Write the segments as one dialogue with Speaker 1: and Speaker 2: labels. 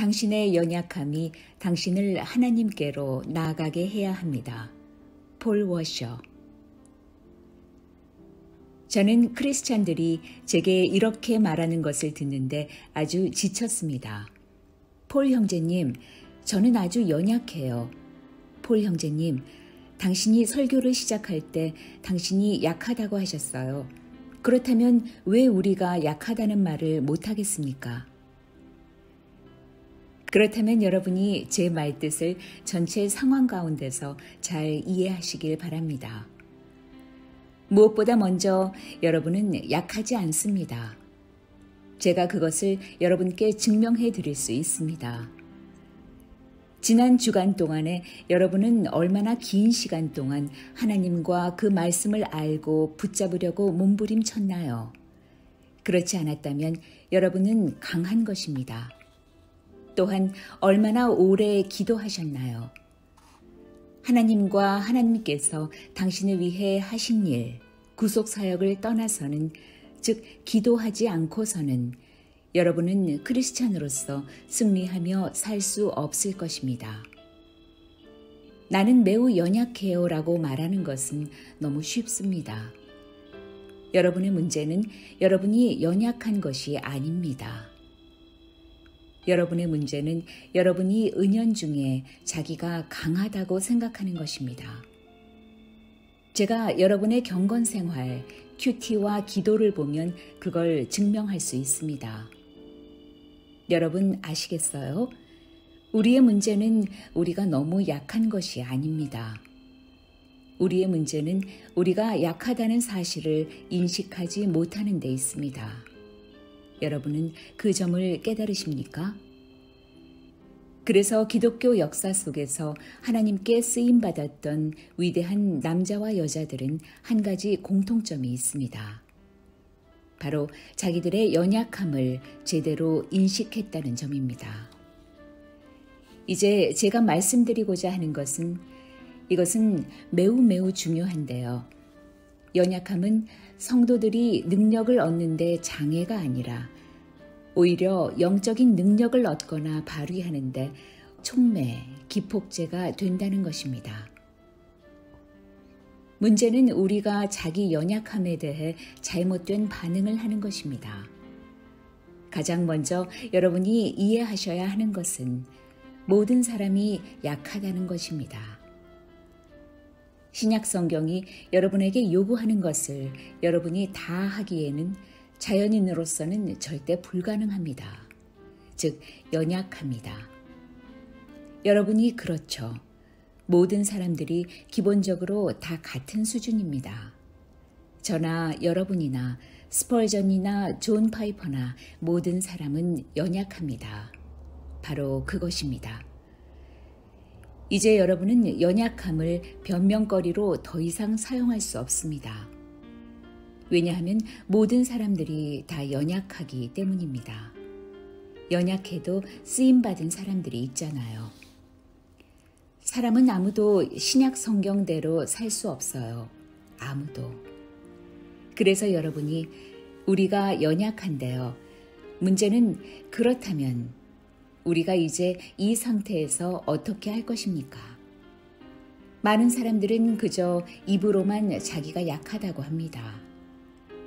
Speaker 1: 당신의 연약함이 당신을 하나님께로 나아가게 해야 합니다. 폴 워셔. 저는 크리스찬들이 제게 이렇게 말하는 것을 듣는데 아주 지쳤습니다. 폴 형제님, 저는 아주 연약해요. 폴 형제님, 당신이 설교를 시작할 때 당신이 약하다고 하셨어요. 그렇다면 왜 우리가 약하다는 말을 못하겠습니까? 그렇다면 여러분이 제 말뜻을 전체 상황 가운데서 잘 이해하시길 바랍니다. 무엇보다 먼저 여러분은 약하지 않습니다. 제가 그것을 여러분께 증명해 드릴 수 있습니다. 지난 주간 동안에 여러분은 얼마나 긴 시간 동안 하나님과 그 말씀을 알고 붙잡으려고 몸부림쳤나요? 그렇지 않았다면 여러분은 강한 것입니다. 또한 얼마나 오래 기도하셨나요? 하나님과 하나님께서 당신을 위해 하신 일, 구속사역을 떠나서는, 즉 기도하지 않고서는 여러분은 크리스찬으로서 승리하며 살 수 없을 것입니다. 나는 매우 연약해요 라고 말하는 것은 너무 쉽습니다. 여러분의 문제는 여러분이 연약한 것이 아닙니다. 여러분의 문제는 여러분이 은연중에 자기가 강하다고 생각하는 것입니다. 제가 여러분의 경건 생활, 큐티와 기도를 보면 그걸 증명할 수 있습니다. 여러분 아시겠어요? 우리의 문제는 우리가 너무 약한 것이 아닙니다. 우리의 문제는 우리가 약하다는 사실을 인식하지 못하는 데 있습니다. 여러분은 그 점을 깨달으십니까? 그래서 기독교 역사 속에서 하나님께 쓰임받았던 위대한 남자와 여자들은 한 가지 공통점이 있습니다. 바로 자기들의 연약함을 제대로 인식했다는 점입니다. 이제 제가 말씀드리고자 하는 이것은 매우 중요한데요. 연약함은 성도들이 능력을 얻는 데 장애가 아니라 오히려 영적인 능력을 얻거나 발휘하는 데 촉매, 기폭제가 된다는 것입니다. 문제는 우리가 자기 연약함에 대해 잘못된 반응을 하는 것입니다. 가장 먼저 여러분이 이해하셔야 하는 것은 모든 사람이 약하다는 것입니다. 신약 성경이 여러분에게 요구하는 것을 여러분이 다 하기에는 자연인으로서는 절대 불가능합니다. 즉, 연약합니다. 여러분이 그렇죠. 모든 사람들이 기본적으로 다 같은 수준입니다. 저나 여러분이나 스펄전이나 존 파이퍼나 모든 사람은 연약합니다. 바로 그것입니다. 이제 여러분은 연약함을 변명거리로 더 이상 사용할 수 없습니다. 왜냐하면 모든 사람들이 다 연약하기 때문입니다. 연약해도 쓰임받은 사람들이 있잖아요. 사람은 아무도 신약 성경대로 살 수 없어요. 아무도. 그래서 여러분이 우리가 연약한데요. 문제는 그렇다면 우리가 이제 이 상태에서 어떻게 할 것입니까? 많은 사람들은 그저 입으로만 자기가 약하다고 합니다.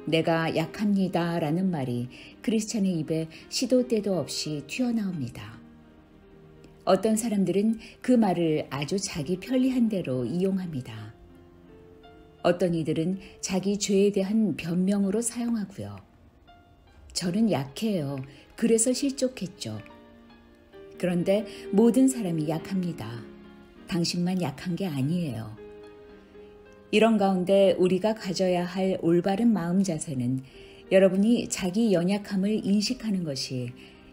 Speaker 1: 내가 약합니다 라는 말이 크리스찬의 입에 시도 때도 없이 튀어나옵니다. 어떤 사람들은 그 말을 아주 자기 편리한 대로 이용합니다. 어떤 이들은 자기 죄에 대한 변명으로 사용하고요. 저는 약해요. 그래서 실족했죠. 그런데 모든 사람이 약합니다. 당신만 약한 게 아니에요. 이런 가운데 우리가 가져야 할 올바른 마음 자세는 여러분이 자기 연약함을 인식하는 것이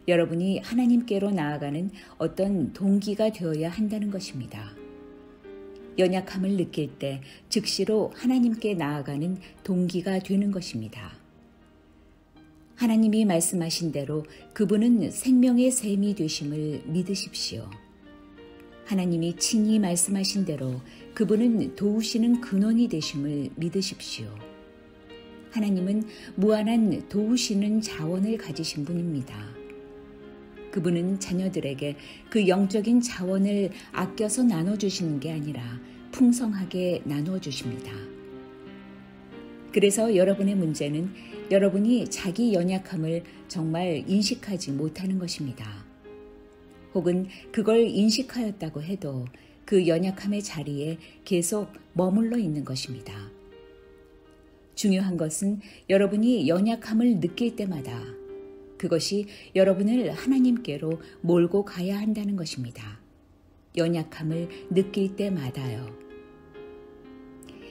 Speaker 1: 여러분이 하나님께로 나아가는 어떤 동기가 되어야 한다는 것입니다. 연약함을 느낄 때 즉시로 하나님께 나아가는 동기가 되는 것입니다. 하나님이 말씀하신 대로 그분은 생명의 샘이 되심을 믿으십시오. 하나님이 친히 말씀하신 대로 그분은 도우시는 근원이 되심을 믿으십시오. 하나님은 무한한 도우시는 자원을 가지신 분입니다. 그분은 자녀들에게 그 영적인 자원을 아껴서 나눠주시는 게 아니라 풍성하게 나누어 주십니다. 그래서 여러분의 문제는 여러분이 자기 연약함을 정말 인식하지 못하는 것입니다. 혹은 그걸 인식하였다고 해도 그 연약함의 자리에 계속 머물러 있는 것입니다. 중요한 것은 여러분이 연약함을 느낄 때마다 그것이 여러분을 하나님께로 몰고 가야 한다는 것입니다. 연약함을 느낄 때마다요.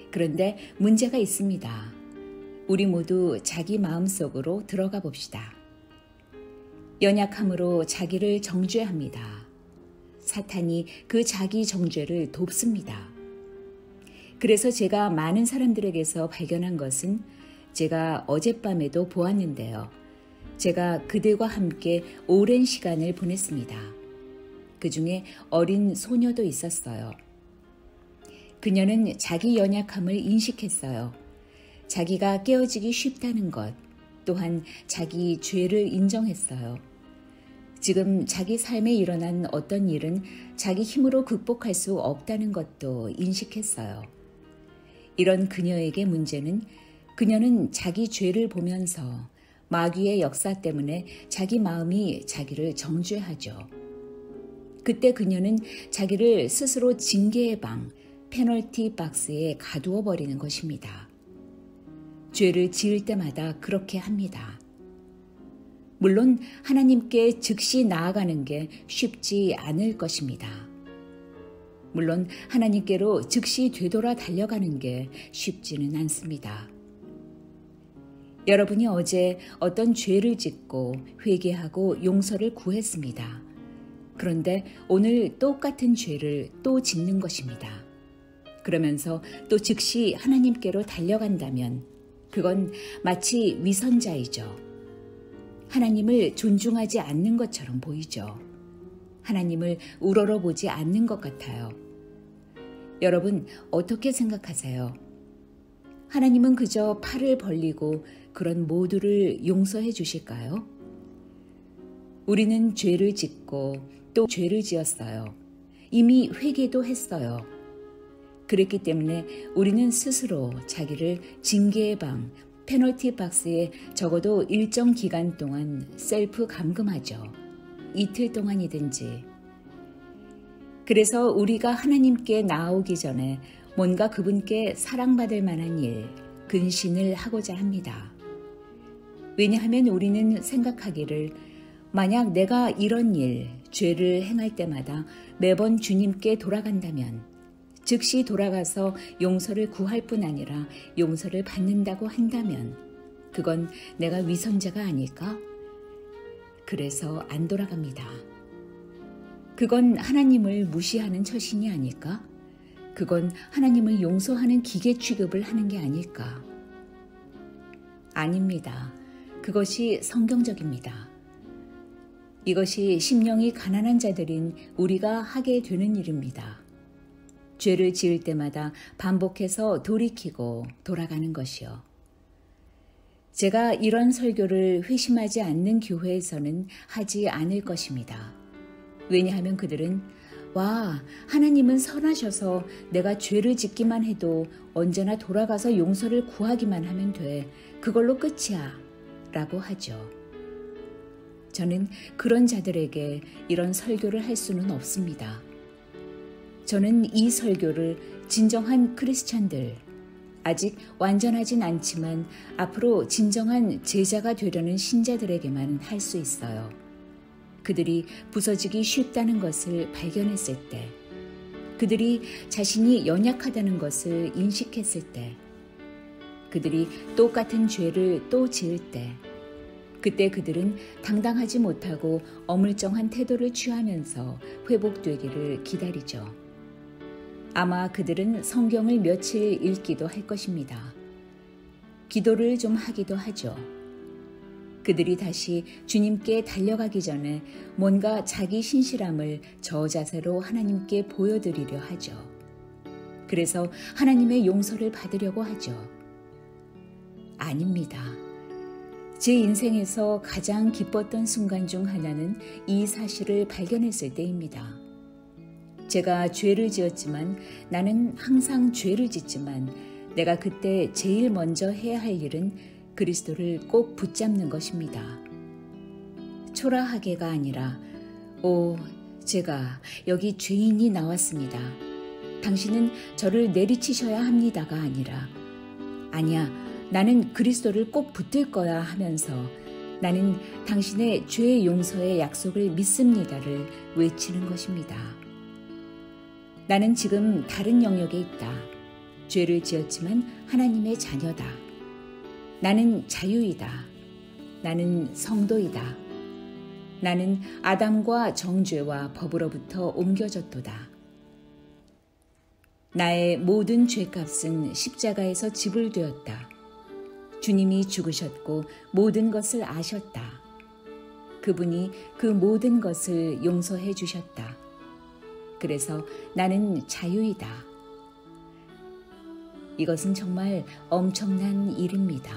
Speaker 1: 그런데 문제가 있습니다. 우리 모두 자기 마음속으로 들어가 봅시다. 연약함으로 자기를 정죄합니다. 사탄이 그 자기 정죄를 돕습니다. 그래서 제가 많은 사람들에게서 발견한 것은 제가 어젯밤에도 보았는데요. 제가 그들과 함께 오랜 시간을 보냈습니다. 그 중에 어린 소녀도 있었어요. 그녀는 자기 연약함을 인식했어요. 자기가 깨어지기 쉽다는 것, 또한 자기 죄를 인정했어요. 지금 자기 삶에 일어난 어떤 일은 자기 힘으로 극복할 수 없다는 것도 인식했어요. 이런 그녀에게 문제는 그녀는 자기 죄를 보면서 마귀의 역사 때문에 자기 마음이 자기를 정죄하죠. 그때 그녀는 자기를 스스로 징계의 방, 페널티 박스에 가두어 버리는 것입니다. 죄를 지을 때마다 그렇게 합니다. 물론 하나님께 즉시 나아가는 게 쉽지 않을 것입니다. 물론 하나님께로 즉시 되돌아 달려가는 게 쉽지는 않습니다. 여러분이 어제 어떤 죄를 짓고 회개하고 용서를 구했습니다. 그런데 오늘 똑같은 죄를 또 짓는 것입니다. 그러면서 또 즉시 하나님께로 달려간다면 그건 마치 위선자이죠. 하나님을 존중하지 않는 것처럼 보이죠. 하나님을 우러러보지 않는 것 같아요. 여러분 어떻게 생각하세요? 하나님은 그저 팔을 벌리고 그런 모두를 용서해 주실까요? 우리는 죄를 짓고 또 죄를 지었어요. 이미 회개도 했어요. 그랬기 때문에 우리는 스스로 자기를 징계의 방, 페널티 박스에 적어도 일정 기간 동안 셀프 감금하죠. 이틀 동안이든지. 그래서 우리가 하나님께 나아오기 전에 뭔가 그분께 사랑받을 만한 일, 근신을 하고자 합니다. 왜냐하면 우리는 생각하기를 만약 내가 이런 일, 죄를 행할 때마다 매번 주님께 돌아간다면 즉시 돌아가서 용서를 구할 뿐 아니라 용서를 받는다고 한다면 그건 내가 위선자가 아닐까? 그래서 안 돌아갑니다. 그건 하나님을 무시하는 처신이 아닐까? 그건 하나님을 용서하는 기계 취급을 하는 게 아닐까? 아닙니다. 그것이 성경적입니다. 이것이 심령이 가난한 자들인 우리가 하게 되는 일입니다. 죄를 지을 때마다 반복해서 돌이키고 돌아가는 것이요. 제가 이런 설교를 회심하지 않는 교회에서는 하지 않을 것입니다. 왜냐하면 그들은 와, 하나님은 선하셔서 내가 죄를 짓기만 해도 언제나 돌아가서 용서를 구하기만 하면 돼. 그걸로 끝이야. 라고 하죠. 저는 그런 자들에게 이런 설교를 할 수는 없습니다. 저는 이 설교를 진정한 크리스찬들, 아직 완전하진 않지만 앞으로 진정한 제자가 되려는 신자들에게만 할 수 있어요. 그들이 부서지기 쉽다는 것을 발견했을 때, 그들이 자신이 연약하다는 것을 인식했을 때, 그들이 똑같은 죄를 또 지을 때, 그때 그들은 당당하지 못하고 어물쩡한 태도를 취하면서 회복되기를 기다리죠. 아마 그들은 성경을 며칠 읽기도 할 것입니다. 기도를 좀 하기도 하죠. 그들이 다시 주님께 달려가기 전에 뭔가 자기 신실함을 저 자세로 하나님께 보여드리려 하죠. 그래서 하나님의 용서를 받으려고 하죠. 아닙니다. 제 인생에서 가장 기뻤던 순간 중 하나는 이 사실을 발견했을 때입니다. 제가 죄를 지었지만 나는 항상 죄를 짓지만 내가 그때 제일 먼저 해야 할 일은 그리스도를 꼭 붙잡는 것입니다. 초라하게가 아니라 제가 여기 죄인이 나왔습니다. 당신은 저를 내리치셔야 합니다가 아니라 아니야, 나는 그리스도를 꼭 붙들 거야 하면서 나는 당신의 죄 용서의 약속을 믿습니다를 외치는 것입니다. 나는 지금 다른 영역에 있다. 죄를 지었지만 하나님의 자녀다. 나는 자유이다. 나는 성도이다. 나는 아담과 정죄와 법으로부터 옮겨졌도다. 나의 모든 죄값은 십자가에서 지불되었다. 주님이 죽으셨고 모든 것을 아셨다. 그분이 그 모든 것을 용서해 주셨다. 그래서 나는 자유이다. 이것은 정말 엄청난 일입니다.